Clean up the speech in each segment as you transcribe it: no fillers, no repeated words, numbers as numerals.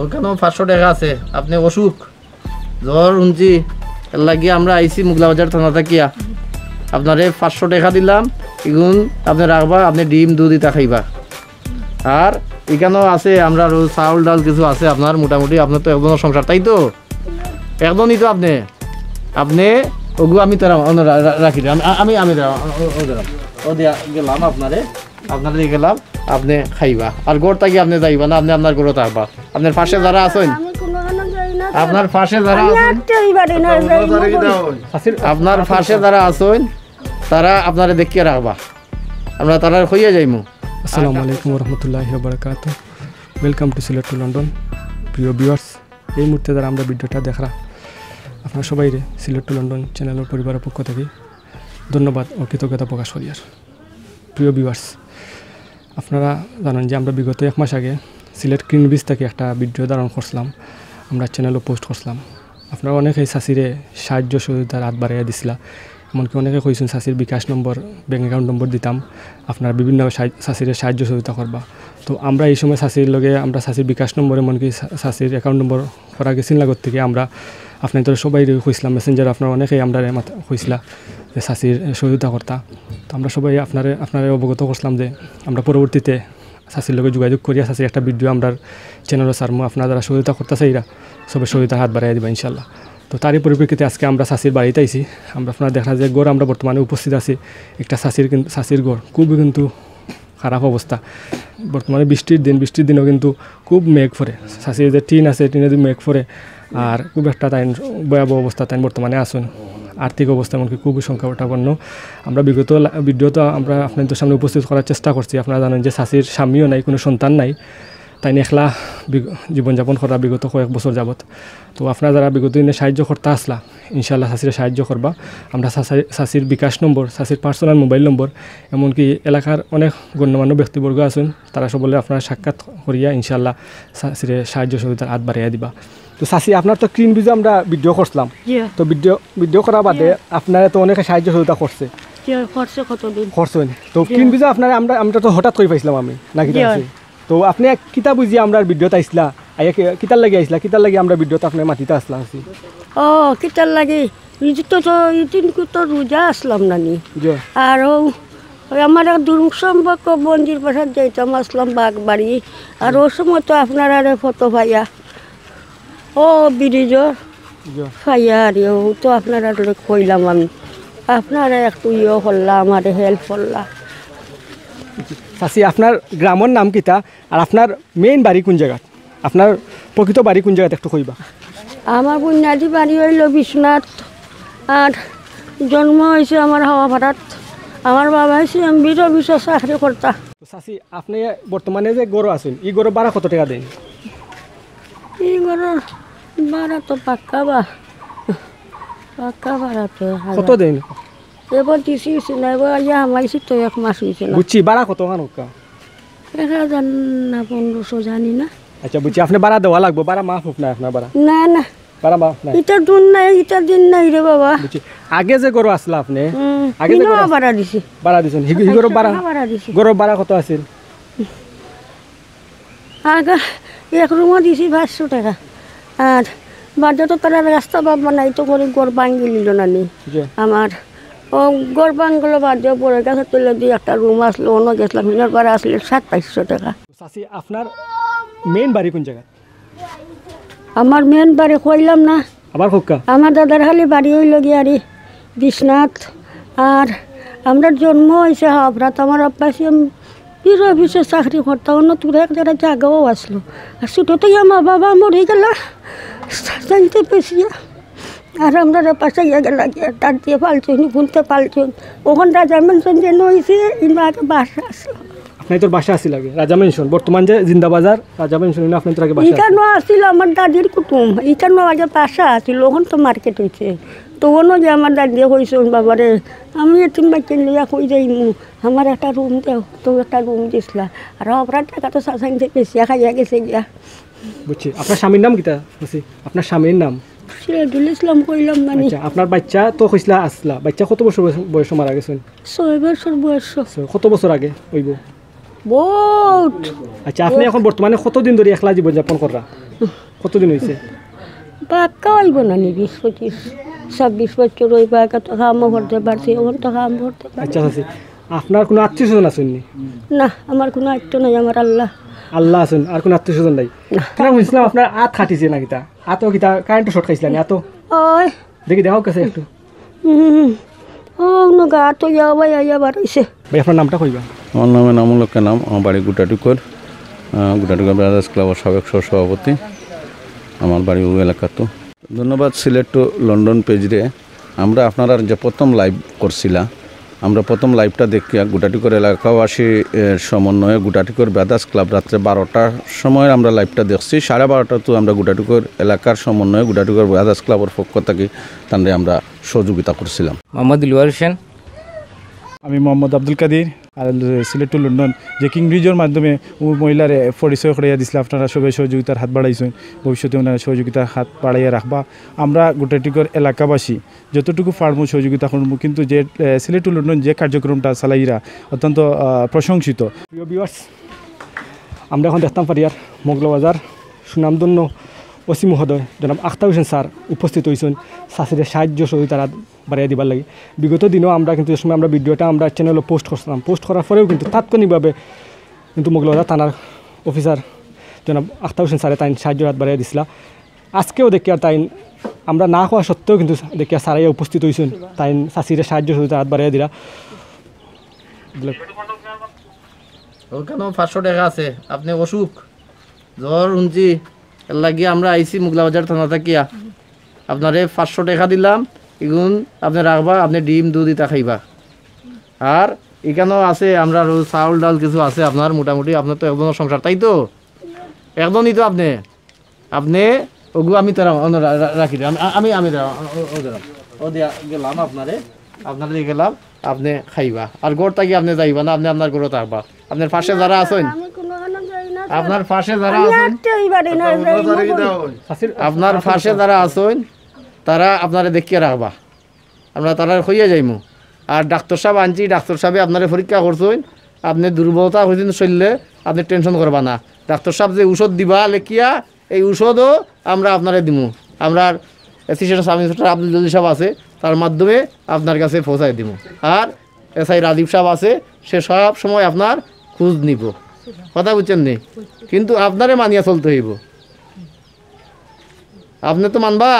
ওখানেও 500 টাকা আছে। আপনি অসুখ জ্বর উনছি এর লাগিয়ে আমরা আইসি মুগলাবাজার থানা থাকিয়া আপনারে 500 টাকা দিলাম, এগুন আপনি রাখবা, আপনি ডিম দুধ ইতা খাইবা। আর এখানেও আছে আমরা চাউল ডাল কিছু আছে আপনার, মোটামুটি আপনার তো একজনের সংসার, তাই তো একজনই তো আপনি আপনি ওগু আমি তারা রাখি আমি ও দিয়া গেলাম আপনারে দিয়ে গেলাম, আপনি খাইবা। আর গড় থাকি আপনি যাইবা না, আপনি আপনার গড়ে থাকবা। আপনার পাশে যারা আছেন, আপনার পাশে যারা আপনার পাশে যারা আছেন তারা আপনারা দেখিয়ে রাখবা, আমরা তারা হইয়া যাইমু। আসসালামু আলাইকুম রহমতুল্লাহি ওয়া বারাকাতুহু। Welcome to Sylhet to London. প্রিয় ভিউয়ার্স, এই মুহূর্তে যারা আমরা ভিডিওটা দেখরা আপনারা সবাই সিলেট টু লন্ডন চ্যানেলের পরিবারের পক্ষ থেকে ধন্যবাদ ও কৃতজ্ঞতা প্রকাশ করি। আর প্রিয় ভিউয়ার্স, আপনারা জানেন যে আমরা বিগত 1 মাস আগে সিলেট ক্রিন বিচ থেকে একটা ভিডিও ধারণ করছিলাম, আমরা চ্যানেলও পোস্ট করছিলাম। আপনারা অনেকেই চাষিরে সাহায্য সহযোগিতার হাত বাড়াইয়া দিছিলা, এমনকি অনেকে কইছেন চাষির বিকাশ নম্বর, ব্যাঙ্ক অ্যাকাউন্ট নম্বর দিতাম, আপনারা বিভিন্ন চাষিরে সাহায্য সহযোগিতা করবা। তো আমরা এই সময় চাষির লগে আমরা চাষির বিকাশ নম্বর এমনকি চাষির অ্যাকাউন্ট নম্বর করা গেছিল লাগত থেকে আমরা আপনাদের সবাই কইছিলাম মেসেঞ্জার, আপনারা অনেকেই আমরা কইছিলা যে চাষির সহযোগিতা করতা। তো আমরা সবাই আপনারা অবগত করছিলাম যে আমরা পরবর্তীতে চাষির লগে যোগাযোগ করিয়া চাষির একটা ভিডিও আমরা চ্যানেলও সারমু, আপনারা যারা সহযোগিতা করতেছে এরা সবাই সহযোগিতার হাত বাড়াই দিবা ইনশাল্লাহ। তো তারই পরিপ্রেক্ষিতে আজকে আমরা চাষির বাড়িতে আইছি। আপনারা দেখা যায় গড় আমরা বর্তমানে উপস্থিত আছি, একটা চাষির গড় খুবই কিন্তু খারাপ অবস্থা। বর্তমানে বৃষ্টির দিনও কিন্তু খুব মেঘ পড়ে, চাষির যে টিন আছে টিনে যদি মেঘ পড়ে, আর খুব একটা তাই ভয়াবহ অবস্থা তাই বর্তমানে আসুন। আর্থিক অবস্থা এমনকি খুবই সংকটাপন্ন। আমরা বিগত ভিডিওতে আমরা আপনাদের সামনে উপস্থিত করার চেষ্টা করছি। আপনারা জানেন যে চাষির স্বামীও নাই, কোনো সন্তান নাই, তাই একলা জীবনযাপন করা বিগত কয়েক বছর যাবত। তো আপনারা যারা বিগত দিনে সাহায্য করতে আসলা ইনশাল্লাহ চাষিরে সাহায্য করবা। আমরা চাষির বিকাশ নম্বর, চাষির পার্সোনাল মোবাইল নম্বর, এমনকি এলাকার অনেক গণ্যমান্য ব্যক্তিবর্গ আছেন, তারা সকলে আপনারা সাক্ষাৎ করিয়া ইনশাল্লাহ চাষিরে সাহায্য সহযোগিতার হাত বাড়াইয়া দিবা। তো চাষি আপনার তো ক্রিন বিজে আমরা ভিডিও করছিলাম, তো ভিডিও করার বাদে আপনারা তো অনেকে সাহায্য সহযোগিতা করছে। তো ক্রিন বিজে আপনারা আমরা তো হঠাৎ করে পাইছিলাম আমি নাকি, তো আপনি কিতা বুঝিয়ে আমরা ভিডিওতে আইসলা, কিতার লাগি আইসলা, কিতার লাগি আমরা ভিডিওতে আপনার মাটিতে আসলাম আছি? ও কিতার লাগে তো রোজা আসলাম নানি, আর আমার এক দুরুং সম্পর্ক বন্দির পাশে যাইতাম, আসলাম বাগবাড়ি। আর ওই সময় তো আপনার আরে ফটো ভাইয়া ও ব্রিজর ভাইয়া আর তো আপনার কইলাম আমি, আপনারা একটু করলাম, আমার হেল্প করলাম। চাষি আপনার গ্রামের নাম কিতা, আর আপনার মেইন বাড়ি কোন জায়গা, আপনার প্রকৃত বাড়ি কোন জায়গাতে একটু কইবা? আমার বুনিয়াদি বাড়ি হইল বিশ্বনাথ, আর জন্ম হয়েছে আমার হাওয়া ভাড়াত। আমার বাবা হয়েছে এমবির অফিসে চাকরি করতা। চাষি আপনি বর্তমানে যে গরু আছেন, এই গরু ভাড়া কত টাকা দেন? এই গরুর ভাড়া তো পাক্কা ভাড়া তো কত দেন? এবার দিছি না, এবার আমাইছি তো 1 মাস হয়েছে না। বুঝছি, ভাড়া কত কানুকা? 1000 না 1500 জানি না। আচ্ছা বুঝছি, আপনি ভাড়া দেওয়া লাগবে, ভাড়া মাফ হোক না আপনার ভাড়া? না না, ভাড়া মাফ নাই, এটা দিন নাই রে বাবা। বুঝছি, আগে যে গরু আসলা আপনি আগে যে ভাড়া দিছি, ভাড়া দিছেন, গরু ভাড়া দিছি, গরু ভাড়া কত আছিল? আগে এক রুমও দিছি 500 টাকা। আর বাদে তো তারা রাস্তা বানাই তো করে গড় ভাঙ্গি নিল নানি আমার। ও গড় ভাঙগুলো বাদ দিয়ে পরে গেছে, তুলে দিয়ে একটা রুম আসলো, অন্য গেছিলাম হিনার ভাড়া আসলে 2700 টাকা। চাষি আপনার মেইন বাড়ি কোন জায়গা? আমার মেন বাড়ি কইলাম না, আবার হোক্কা আমার দাদার খালি বাড়ি হইল গিয়ারি বিশ্বনাথ। আর আমরা জন্ম হয়েছে হাবরাত, আমার আব্বা বির অফিসে চাকরি করতাম, অন্য তোর এক জায়গায় জায়গাও আসলো। আর ছোটো থেকে আমার বাবা মরে গেল জানতে পেয়েছি, আর আমরা পাশে গেল গিয়ে তার দিয়ে পালছুন গুনতে পালছুন। ওখান রাজা মেনশন যেন হয়েছে ইন আগে বাসা আসলো। আপনার তোর বাসা আসছিল আগে রাজা মেনশন, বর্তমান যে জিন্দাবাজার রাজা মেনশন, আপনার তোর আগে বাসা এখানে আসছিল আমার দাদির কুটুম, এখানে আগে বাসা আসছিল, ওখান তো মার্কেট হয়েছে। তো ওনো যে আমার দাদি কইছে বাবারে আমি এতিম বাচ্চা লিয়া কই যাইমু, আমার একটা রুম দেও, তো একটা রুম দিছিলা। আর অপরাধ টাকা তো সাসাইতে পেশিয়া খাইয়া গেছে গিয়া। বুঝছি, আপনার স্বামীর নাম কিতা? আপনার স্বামীর নাম সিরাজুল ইসলাম কইলাম মানে। আপনার বাচ্চা তো কইসলা আসলা, বাচ্চা কত বছর বয়স মারা গেছেন? 6 বছর বয়স। কত বছর আগে হইব? বহুত। আচ্ছা, আপনি এখন বর্তমানে কতদিন ধরে একলা জীবনযাপন করা? কতদিন হয়েছে? পাক্কা হইব না নি 20-25-26 বছর ওই বাঘা তো কাম করতে পারছি এখন তো কাম করতে পারছি আচ্ছা আছে। আপনার কোনো আত্মীয় স্বজন আসেননি? না। আমার কোনো আত্য নাই, আমার আল্লাহ আল্লাহ আছেন, আর কোনো আত্মীয় স্বজন নাই? কেন বুঝলাম আপনার আত খাটিছে না কিতা? আতও কিতা কারেন্ট শর্ট খাইছিলেন? এত ওই দেখি দেখাও কাছে একটু। ও গা তো ইয়া বাড়াইছে। ভাই আপনার নামটা কইবা? আমার নাম এনামুল হক নাম, আমার বাড়ি গুটাটুকর, গুটাটুকর ব্রাদার্স ক্লাবের সাবেক সভাপতি, আমার বাড়ি ও এলাকা। তো ধন্যবাদ সিলেট টু লন্ডন পেজরে। আমরা আপনারা যে প্রথম লাইভ করছিলাম, আমরা প্রথম লাইভটা দেখিয়া গুটাটিকর এলাকাবাসী সমন্বয়ে গুটাটিকর ব্রাদার্স ক্লাব রাত্রে 12টার সময় আমরা লাইভটা দেখছি। 12:30 তো আমরা গুটাটিকর এলাকার সমন্বয়ে গুটাটিকর ব্রাদার্স ক্লাবের পক্ষ থেকে তাদের আমরা সহযোগিতা করছিলাম। মোহাম্মদ দিলওয়ার হোসেন। আমি মোহাম্মদ আব্দুল কাদির, আর সিলেট টু লন্ডন যে কিং ব্রিজের মাধ্যমে মহিলার পরিচয় করাইয়া দিছিল। আপনারা সবাই সহযোগিতার হাত বাড়াইছেন, ভবিষ্যতে ওনারা সহযোগিতার হাত বাড়াইয়া রাখবা। আমরা গুটাটিকর এলাকাবাসী যতটুকু পারবো সহযোগিতা করবো, কিন্তু যে সিলেট টু লন্ডন যে কার্যক্রমটা চালাইরা অত্যন্ত প্রশংসিত। প্রিয় ভিউয়ার্স, আমরা এখন দেখতাম পারি আর মোগলবাজার সুনামধন্য ওসি মহোদয় জনাব আখতার হোসেন স্যার উপস্থিত হয়েছেন চাষিদের সাহায্য সহযোগিতার হাত বাড়িয়ে দিবার লাগে। বিগত দিনেও আমরা কিন্তু যে সময় আমরা ভিডিওটা আমরা চ্যানেলে পোস্ট করছিলাম, পোস্ট করার পরেও কিন্তু তাৎক্ষণিকভাবে কিন্তু মোগলবাজার থানার অফিসার জনাব আখতার হোসেন স্যারে তাই সাহায্যের হাত বাড়িয়ে দিছিলা। আজকেও দেখি আর তাই আমরা না হওয়া সত্ত্বেও কিন্তু দেখি আর স্যারাইয়া উপস্থিত হয়েছেন, তাই চাষিদের সাহায্য সহযোগিতার হাত বাড়িয়ে দিলা। ওখানে 500 টাকা আছে, আপনি অসুখ জ্বর শুনছি এর লাগিয়ে আমরা আইসি মুগলাবাজার থানা থাকিয়া আপনারে 500 টাকা দিলাম, এগুন আপনি রাখবা, আপনি ডিম দুধ ইতা খাইবা। আর এখানেও আছে আমরা চাউল ডাল কিছু আছে আপনার, মোটামুটি আপনার তো একজনের সংসার, তাই তো একজনই তো আপনি আপনি ওগু আমি তারা রাখি আমি আমি ও দিয়া গেলাম আপনারে দিয়ে গেলাম, আপনি খাইবা। আর গড় থাকি আপনি যাইবা না, আপনি আপনার গড়ে থাকবা। আপনার পাশে যারা আছেন, আপনার পাশে যারা আছেন, আপনার পাশে যারা আছেন তারা আপনারা দেখিয়ে রাখবা, আমরা তারা হইয়া যাইমু। আর ডাক্তার সাহেব আনছি, ডাক্তার সাহেবে আপনারা পরীক্ষা করছেন, আপনি দুর্বলতা হয়েছেন শরীরে, আপনি টেনশন করবা না। ডাক্তার সাহেব যে ঔষধ দিবা লেখিয়া, এই ঔষধও আমরা আপনারা দিমু। আমরা assistant sub inspector Abdul Jalil সাহেব আছে, তার মাধ্যমে আপনার কাছে পৌঁছাই দিব। আর এসআই রাজীব সাহেব আছে, সে সব সময় আপনার খোঁজ নিব। কথা বুঝছেন নি? কিন্তু আপনারে মানিয়া চলতে হইব, আপনি তো মানবা।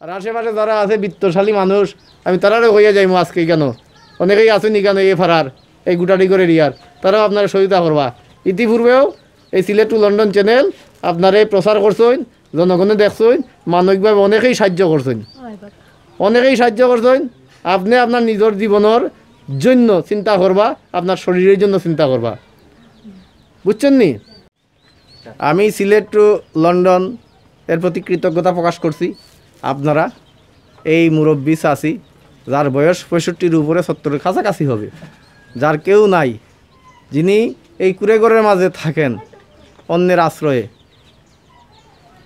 আর আশেপাশে যারা আছে বিত্তশালী মানুষ, আমি তারারে হইয়া যাইমু আজকে। কেন অনেকেই আছেন কেন এই ফারার এই গুটাটিকর এরিয়ার, তারাও আপনারা সহযোগিতা করবা। ইতিপূর্বেও এই সিলেট টু লন্ডন চ্যানেল আপনারে প্রচার করছেন, জনগণে দেখছেন, মানবিকভাবে অনেকেই সাহায্য করছেন, অনেকেই সাহায্য করছেন। আপনি আপনার নিজের জীবনের জন্য চিন্তা করবা, আপনার শরীরের জন্য চিন্তা করবা, বুঝছেন নি? আমি সিলেট টু লন্ডন এর প্রতি কৃতজ্ঞতা প্রকাশ করছি। আপনারা এই মুরব্বী চাষি যার বয়স 65-র উপরে 70-এর কাছাকাছি হবে, যার কেউ নাই, যিনি এই কুড়েঘরের মাঝে থাকেন অন্যের আশ্রয়ে,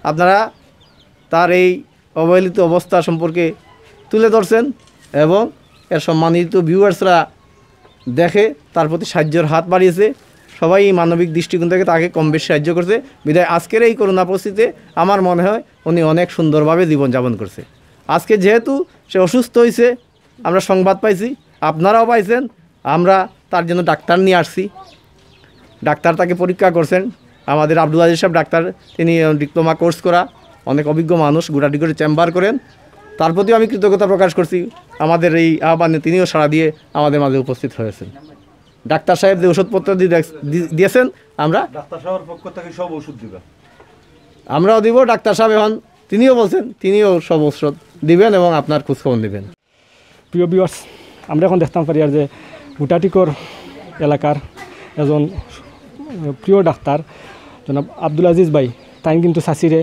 আপনারা তার এই অবহেলিত অবস্থা সম্পর্কে তুলে ধরছেন এবং এর সম্মানিত ভিউয়ার্সরা দেখে তার প্রতি সাহায্যের হাত বাড়িয়েছে। সবাই মানবিক দৃষ্টিকোণ থেকে তাকে কম বেশি সাহায্য করছে। বিধায় আজকের এই করোনা পরিস্থিতিতে আমার মনে হয় উনি অনেক সুন্দরভাবে জীবনযাপন করছে। আজকে যেহেতু সে অসুস্থ হয়েছে, আমরা সংবাদ পাইছি, আপনারাও পাইছেন, আমরা তার জন্য ডাক্তার নিয়ে আসছি। ডাক্তার তাকে পরীক্ষা করছেন, আমাদের আব্দুল আজিজ সাহেব ডাক্তার, তিনি ডিপ্লোমা কোর্স করা, অনেক অভিজ্ঞ মানুষ, গুটাটিকরে চেম্বার করেন। তার প্রতিও আমি কৃতজ্ঞতা প্রকাশ করছি। আমাদের এই আহ্বানে তিনিও সাড়া দিয়ে আমাদের মাঝে উপস্থিত হয়েছেন। ডাক্তার সাহেব যে ওষুধপত্র দিয়েছেন, আমরা ডাক্তার সাহেবের পক্ষ থেকে সব ওষুধ দিবেন, আমরাও দিব। ডাক্তার সাহেব এখন তিনিও বলছেন, তিনিও সব ওষুধ দিবেন এবং আপনার খোঁজখবর নেবেন। প্রিয় ভিউয়ার্স, আমরা এখন দেখতাম পারি আর যে গুটাটিকর এলাকার একজন প্রিয় ডাক্তার জনাব আব্দুল আজিজ ভাই, তাই কিন্তু চাষিরে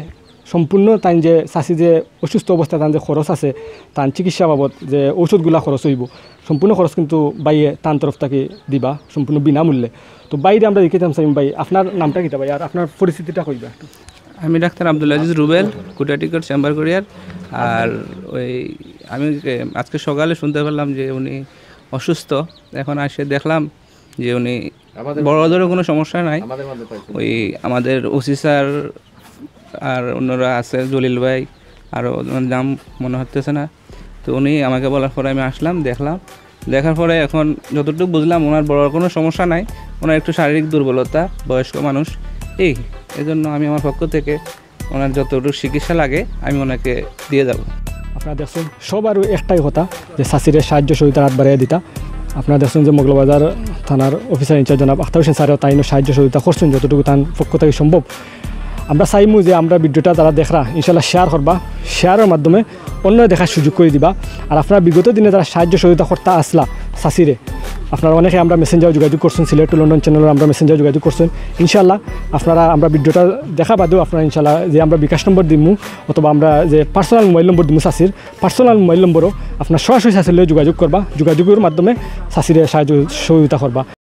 সম্পূর্ণ তাই যে চাষি যে অসুস্থ অবস্থা, তার যে খরচ আছে, তার চিকিৎসা বাবদ যে ঔষধগুলা খরচ হইব, সম্পূর্ণ খরচ কিন্তু বাইয়ে তার তরফ থেকে দিবা সম্পূর্ণ বিনামূল্যে। তো বাইরে আমরা দেখিতাম সাইম ভাই, আপনার নামটা কিতা ভাই আর আপনার পরিস্থিতিটা কইবা একটু? আমি ডাক্তার আব্দুল আজিজ রুবেল, গুটাটিকর চেম্বার কোরিয়ার। আর ওই আমি আজকে সকালে শুনতে পেলাম যে উনি অসুস্থ। এখন এসে দেখলাম যে উনি বড় ধরনের কোনো সমস্যা নাই। ওই আমাদের ওসি স্যার আর অন্যরা আছে জলিল ভাই, আরও নাম মনে হতেছে না। তো উনি আমাকে বলার পরে আমি আসলাম, দেখার পরে এখন যতটুকু বুঝলাম ওনার বড় কোনো সমস্যা নাই, ওনার একটু শারীরিক দুর্বলতা, বয়স্ক মানুষ এই জন্য আমি আমার পক্ষ থেকে ওনার যতটুকু চিকিৎসা লাগে আমি ওনাকে দিয়ে যাব। আপনারা দেখছেন সবারও একটাই কথা যে চাষিরে সাহায্য সহযোগিতার হাত বাড়িয়ে দিতা। আপনারা দেখছেন যে মোগলবাজার থানার অফিসার ইনচার্জ জনাব আখতার হোসেন স্যারও তাইনও সাহায্য সহযোগিতা করছেন যতটুকু তার পক্ষ থেকে সম্ভব। আমরা চাইমু যে আমরা ভিডিওটা যারা দেখরা ইনশাল্লাহ শেয়ার করবা, শেয়ারের মাধ্যমে অন্য দেখার সুযোগ করে দিবা। আর আপনারা বিগত দিনে যারা সাহায্য সহযোগিতা করতে আসলা চাষিরে, আপনারা অনেকে আমরা মেসেঞ্জার যোগাযোগ করছেন, সিলেট টু লন্ডন চ্যানেলে আমরা মেসেঞ্জার যোগাযোগ করছেন। ইনশাল্লাহ আপনারা আমরা ভিডিওটা দেখা বাদেও আপনারা ইনশাল্লাহ যে আমরা বিকাশ নম্বর দিমু অথবা আমরা যে পার্সোনাল মোবাইল নম্বর দিমু চাষির, পার্সোনাল মোবাইল নম্বরও আপনার সরাসরি চাষির যোগাযোগ করবা, যোগাযোগের মাধ্যমে চাষিরে সাহায্য সহযোগিতা করবা।